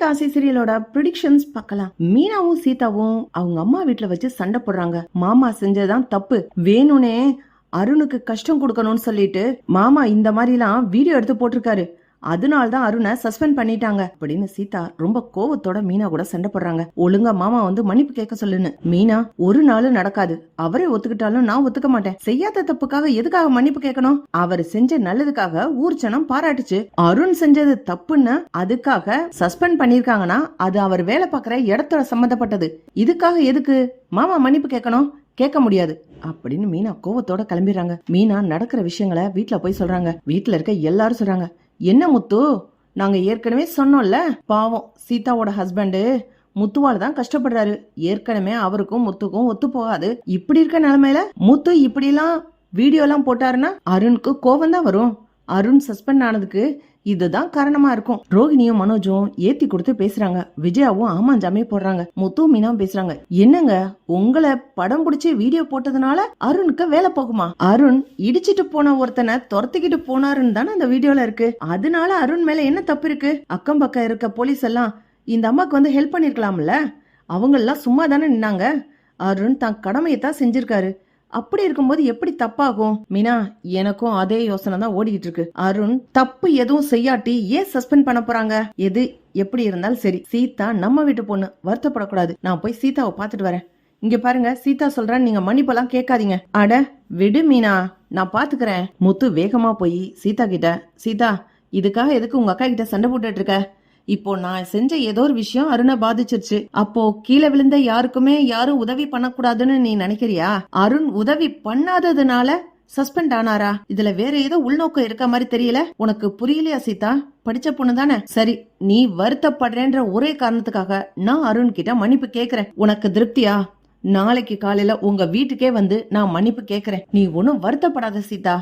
ஆசை சீரியலோட ப்ரிடிக்ஷன்ஸ் பார்க்கலாம். மீனாவும் சீதாவும் அவங்க அம்மா வீட்டுல வச்சு சண்டை போடுறாங்க. மாமா செஞ்சதான் தப்பு, வேணும்னே அருணுக்கு கஷ்டம் கொடுக்கணும்னு சொல்லிட்டு மாமா இந்த மாதிரி எல்லாம் வீடியோ எடுத்து போட்டிருக்காரு, அதனால்தான் அருணை சஸ்பெண்ட் பண்ணிட்டாங்க அப்படின்னு சீதா ரொம்ப கோவத்தோட மீனா கூட சண்டை போடுறாங்க. ஒழுங்கா மாமா வந்து மன்னிப்பு கேட்க சொல்லுன்னு. மீனா, ஒரு நாளும் நடக்காது, அவரே ஒத்துக்கிட்டாலும் நான் ஒத்துக்க மாட்டேன். செய்யாத தப்புக்காக எதுக்காக மன்னிப்பு கேட்கணும்? அவர் செஞ்ச நல்லதுக்காக ஊர் ஜனம் பாராட்டுச்சு. அருண் செஞ்சது தப்புன்னு அதுக்காக சஸ்பெண்ட் பண்ணிருக்காங்கன்னா அது அவர் வேலை பார்க்கற இடத்தோட சம்பந்தப்பட்டது. இதுக்காக எதுக்கு மாமா மன்னிப்பு கேட்கணும்? கேட்க முடியாது அப்படின்னு மீனா கோவத்தோட கிளம்பிடுறாங்க. மீனா நடக்கிற விஷயங்களை வீட்டுல போய் சொல்றாங்க. வீட்டுல இருக்க எல்லாரும் சொல்றாங்க, என்ன முத்து, நாங்க ஏற்கனவே சொன்னோம்ல, பாவம் சீதாவோட ஹஸ்பண்ட் முத்துவால தான் கஷ்டப்படுறாரு, ஏற்கனவே அவருக்கும் முத்துக்கும் ஒத்து போகாது. இப்படி இருக்க நிலைமையில முத்து இப்படி எல்லாம் வீடியோ எல்லாம் போட்டாருன்னா அருணுக்கு கோவம் தான் வரும். அருண் சஸ்பெண்ட் ஆனதுக்கு இதுதான் காரணமா இருக்கும். ரோஹிணியும் மனோஜும் ஏத்தி கொடுத்து பேசுறாங்க. விஜயாவும் ஆமாஞ்சாமே போடுறாங்க. முத்து மீனாவும் பேசுறாங்க, என்னங்க உங்களை படம் பிடிச்சி வீடியோ போட்டதுனால அருணுக்கு வேலை போகுமா? அருண் இடிச்சிட்டு போன ஒருத்தனை துரத்திக்கிட்டு போனாருன்னு தானே அந்த வீடியோல இருக்கு. அதனால அருண் மேல என்ன தப்பு இருக்கு? அக்கம் பக்கம் இருக்க போலீஸ் எல்லாம் இந்த அம்மாக்கு வந்து ஹெல்ப் பண்ணிருக்கலாம்ல. அவங்க எல்லாம் சும்மா தானே நின்னாங்க. அருண் தான் கடமையை தான் செஞ்சிருக்காரு. அப்படி இருக்கும்போது எப்படி தப்பாகும்? மீனா, எனக்கும் அதே யோசனை தான் ஓடிக்கிட்டு இருக்கு. அருண் தப்பு எதுவும் செய்யாட்டி ஏன் சஸ்பெண்ட் பண்ண போறாங்க? எது எப்படி இருந்தாலும் சரி, சீதா நம்ம வீட்டு பொண்ணு, வருத்தப்படக்கூடாது. நான் போய் சீதாவை பாத்துட்டு வரேன். இங்க பாருங்க, சீதா சொல்றேன், நீங்க மன்னிப்பெல்லாம் கேட்காதீங்க. அட விடு மீனா, நான் பாத்துக்கிறேன். முத்து வேகமா போய் சீதா கிட்ட, சீதா இதுக்காக எதுக்கு உங்க அக்கா கிட்ட சண்டை போட்டுட்டு இருக்க? இப்போ நான் செஞ்ச ஏதோ ஒரு விஷயம் அருணை பாதிச்சிருச்சு. அப்போ கீழே விழுந்த யாருக்குமே யாரும் உதவி பண்ணக்கூடாதுன்னு நீ நினைக்கிறியா? அருண் உதவி பண்ணாததுனால சஸ்பெண்ட் ஆனாரா? இதுல வேற ஏதோ உள்நோக்கம் இருக்க மாதிரி தெரியல. உனக்கு புரியலையா சீதா? படிச்ச பொண்ணு தானே. சரி, நீ வருத்தப்படுறேன்ற ஒரே காரணத்துக்காக நான் அருண் கிட்ட மன்னிப்பு கேக்குறேன். உனக்கு திருப்தியா? நாளைக்கு காலையில உங்க வீட்டுக்கே வந்து நான் மன்னிப்பு கேக்குறேன். நீ ஒன்னும் வருத்தப்படாத சீதா,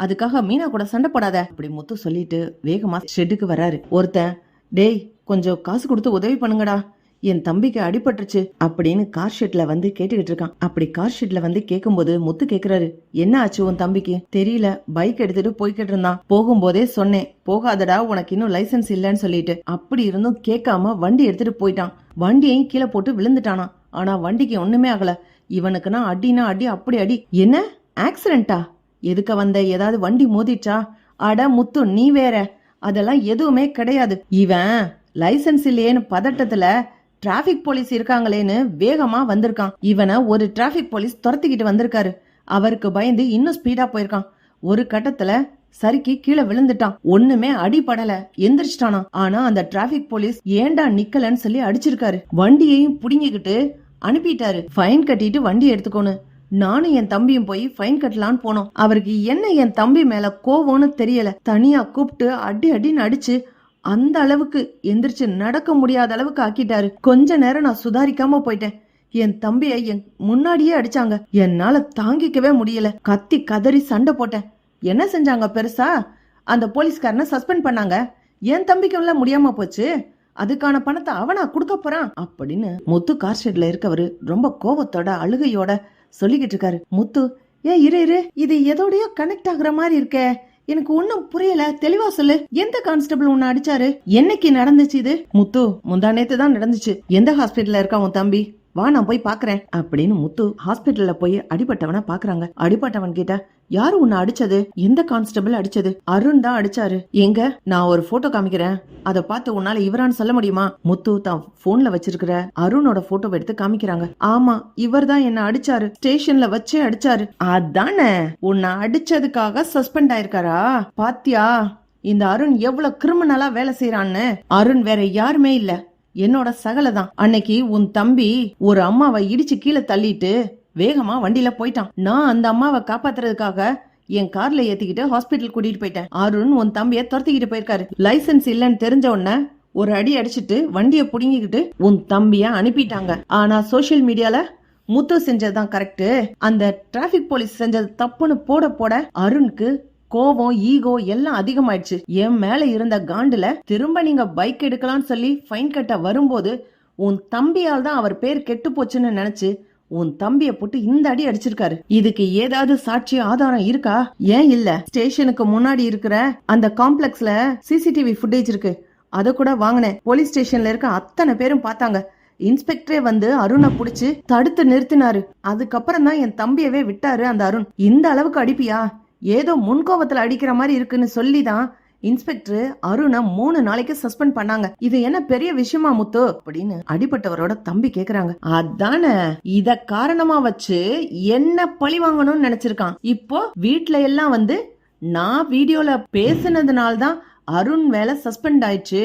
அதுக்காக மீனா கூட சண்டை போடாத அப்படி முத்து சொல்லிட்டு வேகமா ஷெட்டுக்கு வர்றாரு. ஒருத்தன், டேய் கொஞ்சம் காசு கொடுத்து உதவி பண்ணுங்கடா, என் தம்பிக்கு அடிபட்டுருச்சு அப்படின்னு கார் ஷெட்ல வந்து கேட்டுக்கிட்டு இருக்கான். அப்படி கார் ஷெட்ல வந்து கேட்கும்போது முத்து கேக்குறாரு, என்ன ஆச்சு உன் தம்பிக்கு? தெரியல, பைக் எடுத்துட்டு போய்கிட்டு இருந்தான். போகும்போதே சொன்னேன், போகாதடா உனக்கு இன்னும் லைசன்ஸ் இல்லன்னு சொல்லிட்டு. அப்படி இருந்தும் கேட்காம வண்டி எடுத்துட்டு போயிட்டான். வண்டியையும் கீழே போட்டு விழுந்துட்டானா. ஆனா வண்டிக்கு ஒண்ணுமே ஆகல. இவனுக்குன்னா அடினா அடி, அப்படி அடி. என்ன ஆக்சிடென்டா? எதுக்க வந்த? ஏதாவது வண்டி மோதிச்சா? அட முத்து, நீ வேற, அதெல்லாம் எதுவுமே கிடையாது. இவன் லைசன்ஸ் இல்லையேன்னு பதட்டத்துல டிராபிக் போலீஸ் இருக்காங்களேன்னு வேகமா வந்திருக்கான். இவனை ஒரு டிராபிக் போலீஸ் துரத்திக்கிட்டு வந்திருக்காரு. அவருக்கு பயந்து இன்னும் ஸ்பீடா போயிருக்கான். ஒரு கட்டத்துல சறுக்கி கீழே விழுந்துட்டான். ஒண்ணுமே அடிபடல, எந்திரிச்சிட்டானா. ஆனா அந்த டிராபிக் போலீஸ் ஏண்டா நிக்கலன்னு சொல்லி அடிச்சிருக்காரு. வண்டியையும் புடிங்கிக்கிட்டு அனுப்பிட்டாரு. ஃபைன் கட்டிட்டு வண்டி எடுத்துக்கோன்னு நானும் என் தம்பியும் போய் ஃபைன் கட்டலான்னு போனோம். அவருக்கு என்ன என் தம்பி மேல கோவம்னு தெரியல. தனியா கூப்பிட்டு அடி அடின்னு அடிச்சு அந்த அளவுக்கு எந்திரிச்சு நடக்க முடியாத அளவுக்கு ஆக்கிட்டாரு. கொஞ்ச நேரம் நான் சுதாரிக்காம போயிட்டேன். என் தம்பியை என் முன்னாடியே அடிச்சாங்க. என்னால தாங்கிக்கவே முடியல. கத்தி கதறி சண்டை போட்டேன். என்ன செஞ்சாங்க பெருசா? அந்த போலீஸ்காரனை சஸ்பெண்ட் பண்ணாங்க. என் தம்பிக்கு எல்லாம் முடியாம போச்சு. அதுக்கான பணத்தை அவனா கொடுக்க போறான் அப்படின்னு முத்து கார் ஷெட்ல இருக்கவரு ரொம்ப கோபத்தோட அழுகையோட சொல்லிக்கிட்டு இருக்காரு. முத்து, இரு, இது எதோடய கனெக்ட் ஆகுற மாதிரி இருக்க, எனக்கு ஒன்னும் புரியல, தெளிவா சொல்லு. எந்த கான்ஸ்டபிள் உன்னை அடிச்சாரு? என்னைக்கு நடந்துச்சு இது? முத்து, முந்தா நேத்து தான் நடந்துச்சு. எந்த ஹாஸ்பிட்டல்ல இருக்கா உன் தம்பி? வா நான் போய் பாக்குறேன் அப்படின்னு முத்து ஹாஸ்பிட்டல்ல போய் அடிபட்டவன பாக்குறாங்க. அடிபட்டவன் கிட்ட, யாரு உன்னை அடிச்சது? எந்த கான்ஸ்டபிள் அடிச்சது? அருண் தான் அடிச்சாரு. எங்க? நான் ஒரு போட்டோ காமிக்கிறேன், அதை பார்த்து உன்னால இவரான்னு சொல்ல முடியுமா? முத்து தான் போன்ல வச்சிருக்கிற அருணோட போட்டோவை எடுத்து காமிக்கிறாங்க. ஆமா, இவர் தான் என்ன அடிச்சாரு, ஸ்டேஷன்ல வச்சே அடிச்சாரு. அதானே, உன்னை அடிச்சதுக்காக சஸ்பெண்ட் ஆயிருக்காரா? பாத்தியா இந்த அருண் எவ்வளவு கிரிமினலா வேலை செய்யறான்னு? அருண் வேற யாருமே இல்ல, என்னோட சகலதான். அன்னைக்கு உன் தம்பி ஒரு அம்மாவை இடிச்சு கீழே தள்ளிட்டு வேகமா வண்டியில போயிட்டான். நான் அந்த அம்மாவை காப்பாத்துறதுக்காக என் கார்ல ஏத்திக்கிட்டு ஹாஸ்பிட்டல் கூட்டிட்டு போயிட்டேன். அருண் உன் தம்பிய துரத்திக்கிட்டு போயிருக்காரு. லைசன்ஸ் இல்லன்னு தெரிஞ்ச உடனே ஒரு அடி அடிச்சிட்டு வண்டிய புடுங்கிக்கிட்டு உன் தம்பிய அனுப்பிட்டாங்க. ஆனா சோசியல் மீடியால முத்து செஞ்சதுதான் கரெக்ட், அந்த டிராபிக் போலீஸ் செஞ்சது தப்புன்னு போட போட அருணுக்கு கோபம், ஈகோ எல்லாம் அதிகமாயிடுச்சு. என் மேல இருந்த காண்டுல திரும்ப நீங்க பைக் எடுக்கலாம்னு சொல்லி ஃபைன் கட்ட வரும்போது உன் தம்பியால் தான் அவர் பேர் கெட்டு போச்சுன்னு நினைச்சு உன் தம்பிய போட்டு இந்த அடி அடிச்சிருக்காரு. இதுக்கு ஏதாவது சாட்சி ஆதாரம் இருக்கா? ஏன் இல்ல? ஸ்டேஷனுக்கு முன்னாடி இருக்கிற அந்த காம்ப்ளெக்ஸ்ல சிசிடிவி ஃபுட்டேஜ் இருக்கு, அத கூட வாங்கினேன். போலீஸ் ஸ்டேஷன்ல இருக்க அத்தனை பேரும் பார்த்தாங்க. இன்ஸ்பெக்டரே வந்து அருணை புடிச்சு தடுத்து நிறுத்தினாரு. அதுக்கப்புறம் தான் என் தம்பியவே விட்டாரு அந்த அருண். இந்த அளவுக்கு அடிப்பியா? ஏதோ முன்கோபத்துல அடிக்கிற மாதிரி இருக்குன்னு சொல்லிதான் இன்ஸ்பெக்டர் அருணை 3 நாளைக்கு சஸ்பெண்ட் பண்ணாங்க. இது என்ன பெரிய விஷயமா முத்து அப்படின்னு அடிபட்டவரோட தம்பி கேக்குறாங்க. அதானே, இத காரணமா வச்சு என்ன பழி வாங்கணும்னு நினைச்சிருக்கான். இப்போ வீட்ல எல்லாம் வந்து நான் வீடியோல பேசுனதுனால்தான் அருண் வேலை சஸ்பெண்ட் ஆயிடுச்சு,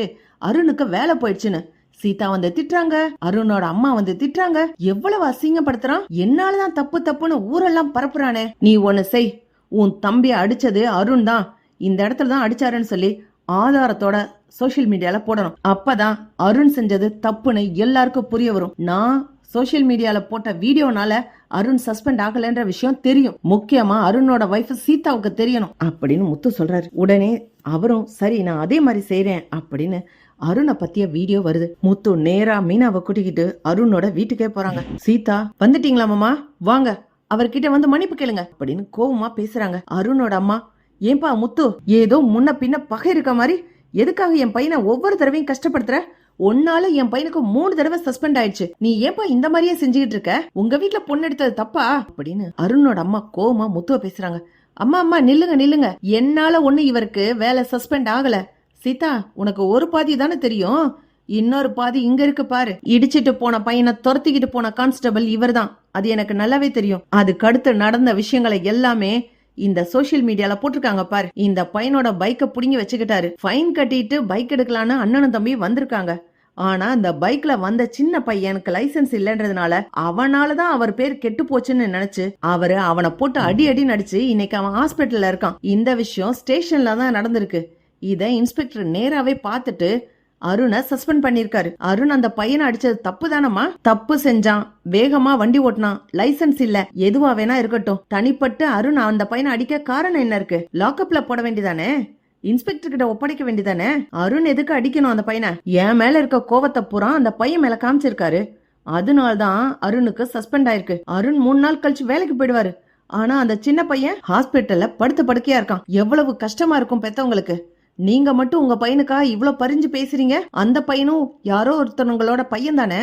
அருணுக்கு வேலை போயிடுச்சுன்னு சீதா வந்து திட்டுறாங்க. அருணோட அம்மா வந்து திட்டுறாங்க. எவ்வளவு அசிங்கப்படுத்துறான். என்னாலதான் தப்பு தப்புன்னு ஊரெல்லாம் பரப்புறானே. நீ ஒண்ணு செய், உன் தம்பிய அடிச்சது அருண் தான், இந்த இடத்துல தான் அடிச்சாருன்னு சொல்லி ஆதாரத்தோட சோசியல் மீடியால போடணும். அப்பதான் அருண் செஞ்சது தப்புன்னு எல்லாருக்கும் புரிய வரும். நான் சோசியல் மீடியால போட்ட வீடியோனால அருண் சஸ்பெண்ட் ஆகலன்ற விஷயம் தெரியும். முக்கியமா அருணோட வைஃப் சீதாவுக்கு தெரியணும் அப்படின்னு முத்து சொல்றாரு. உடனே அவரும் சரி நான் அதே மாதிரி செய்யறேன் அப்படின்னு அருணை பத்திய வீடியோ வருது. முத்து நேரா மீனாவை கூட்டிக்கிட்டு அருணோட வீட்டுக்கே போறாங்க. சீதா வந்துட்டீங்களா மாமா, வாங்க அவர்கிட்ட வந்து மன்னிப்பு கேளுங்க அப்படின்னு கோவமா பேசுறாங்க. அருணோட அம்மா, ஏன்பா முத்து, ஏதோ முன்ன பின்ன பகை இருக்க மாதிரி எதுக்காக என் பையனை ஒவ்வொரு தடவையும் கஷ்டப்படுத்துற? ஒன்னால என் பையனுக்கு 3 தடவை சஸ்பெண்ட் ஆயிடுச்சு, நீ ஏன்பா இந்த மாதிரியே செஞ்சுக்கிட்டு இருக்க? உங்க வீட்டுல பொண்ணு எடுத்தது தப்பா அப்படின்னு அருணோட அம்மா கோவமா முத்துவ பேசுறாங்க. அம்மா அம்மா நில்லுங்க நில்லுங்க, என்னால ஒண்ணு இவருக்கு வேலை சஸ்பெண்ட் ஆகல. சீதா உனக்கு ஒரு பாதி தானே தெரியும், இன்னொரு பாதி இங்க இருக்கு பாரு. இடிச்சிட்டு போன பையனை துரத்திக்கிட்டு போன கான்ஸ்டபிள் இவர் தான், அது எனக்கு நல்லாவே தெரியும். அதுக்கு அடுத்து நடந்த விஷயங்களை எல்லாமே இந்த சோசியல் மீடியால போட்டிருக்காங்க பாரு. இந்த பையனோட பைக்கை புடுங்கி வச்சுக்கிட்டாரு, ஃபைன் கட்டிட்டு பைக் எடுக்கலான்னு அண்ணனும் தம்பி வந்திருக்காங்க. ஆனா இந்த பைக்ல வந்த சின்ன பையனுக்கு லைசென்ஸ் இல்லன்றதுனால அவனாலதான் அவர் பேர் கெட்டு போச்சுன்னு நினைச்சு அவனை போட்டு அடி அடி நடிச்சு இன்னைக்கு அவன் ஹாஸ்பிட்டல்ல இருக்கான். இந்த விஷயம் ஸ்டேஷன்ல தான் நடந்திருக்கு. இத இன்ஸ்பெக்டர் நேராவே பார்த்துட்டு அருணை சஸ்பெண்ட் பண்ணிருக்காரு. அருண் அந்த பையனை அடிச்சது தப்பு தானம்மா? தப்பு செஞ்சான், வேகமா வண்டி ஓட்டினான், லைசென்ஸ் இல்ல, எதுவா வேணா இருக்கட்டும். தனிப்பட்டு அருண் அந்த பையனை அடிக்க காரணம் என்ன இருக்கு? லாக்அப்ல போட வேண்டியதானே, இன்ஸ்பெக்டர் கிட்ட ஒப்படைக்க வேண்டியதானே. அருண் எதுக்கு அடிக்கணும் அந்த பையனை? என் மேல இருக்க கோவத்தை பூரா அந்த பையன் மேல காமிச்சிருக்காரு, அதனால்தான் அருணுக்கு சஸ்பெண்ட் ஆயிருக்கு. அருண் 3 நாள் கழிச்சு வேலைக்கு போயிடுவாரு. ஆனா அந்த சின்ன பையன் ஹாஸ்பிட்டல்ல படுத்த படுக்கையா இருக்கான். எவ்வளவு கஷ்டமா இருக்கும் பெத்தவங்களுக்கு. நீங்க மட்டும் உங்க பையனுக்காக இவ்வளவு பறிஞ்சு பேசுறீங்க, அந்த பையனும் யாரோ ஒருத்தவங்களோட பையன் தானே,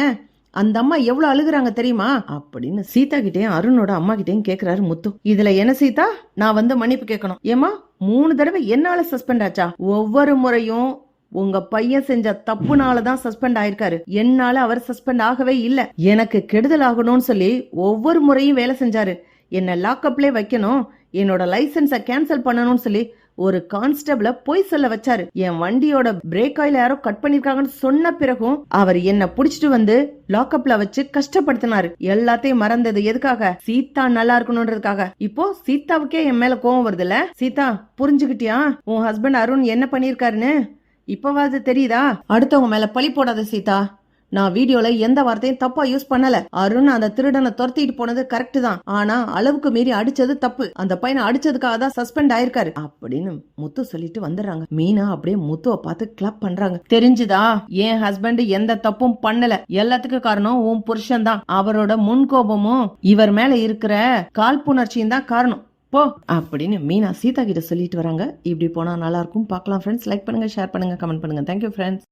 அந்த அம்மா எவ்வளவு அழுகுறாங்க தெரியுமா அப்படின்னு சீதா கிட்டயும் அருணோட அம்மா கிட்டயும் கேக்குறாரு முத்து. இதுல என்ன சீதா, நான் வந்து மன்னிப்பு கேட்கணும். ஏமா 3 தடவை என்னால சஸ்பெண்ட் ஆச்சா? ஒவ்வொரு முறையும் உங்க பையன் செஞ்ச தப்புனாலதான் சஸ்பெண்ட் ஆயிருக்காரு, என்னால அவர் சஸ்பெண்ட் ஆகவே இல்ல. எனக்கு கெடுதல் ஆகணும்னு சொல்லி ஒவ்வொரு முறையும் வேலை செஞ்சாரு. என்ன லாக்அப்ல வைக்கணும், என்னோட லைசன்ஸ கேன்சல் பண்ணணும்னு சொல்லி ஒரு கான்ஸ்டபிள போய் சொல்ல வச்சாரு. என் வண்டியோட பிரேக் ஆயில் யாரோ கட் பண்ணிருக்காங்கன்னு சொன்ன பிறகும் அவர் என்ன புடிச்சிட்டு வந்து லாக்அப்ல வச்சு கஷ்டப்படுத்தினாரு. எல்லாத்தையும் மறந்தது எதுக்காக? சீதா நல்லா இருக்கணும்ன்றதுக்காக. இப்போ சீதாவுக்கே என் மேல கோவம் வருதுல்ல? சீதா புரிஞ்சுக்கிட்டியா உன் ஹஸ்பண்ட் அருண் என்ன பண்ணிருக்காருன்னு? இப்பவாது தெரியுதா? அடுத்தவங்க மேல பழி போடாத சீதா. நான் வீடியோல எந்த வார்த்தையும் தப்பா யூஸ் பண்ணல. அருண் அந்த திருடனை துரத்திட்டு போனது கரெக்ட் தான், ஆனா அளவுக்கு மீறி அடிச்சது தப்பு. அந்த பையனை அடிச்சதுக்காக தான் சஸ்பெண்ட் ஆயிருக்காரு அப்படின்னு முத்து சொல்லிட்டு வந்துடுறாங்க. மீனா அப்படியே முத்துவை பார்த்து கிளப் பண்றாங்க. தெரிஞ்சுதா, என் ஹஸ்பண்ட் எந்த தப்பும் பண்ணல, எல்லாத்துக்கும் காரணம் உன் புருஷன் தான். அவரோட முன்கோபமும் இவர் மேல இருக்கிற காழ்ப்புணர்ச்சியும் தான் காரணம் போ அப்படின்னு மீனா சீதா கிட்ட சொல்லிட்டு வராங்க. இப்படி போனா நல்லா இருக்கும். பார்க்கலாம் ஃப்ரெண்ட்ஸ். லைக் பண்ணுங்க, ஷேர் பண்ணுங்க, கமெண்ட் பண்ணுங்க. Thank you friends.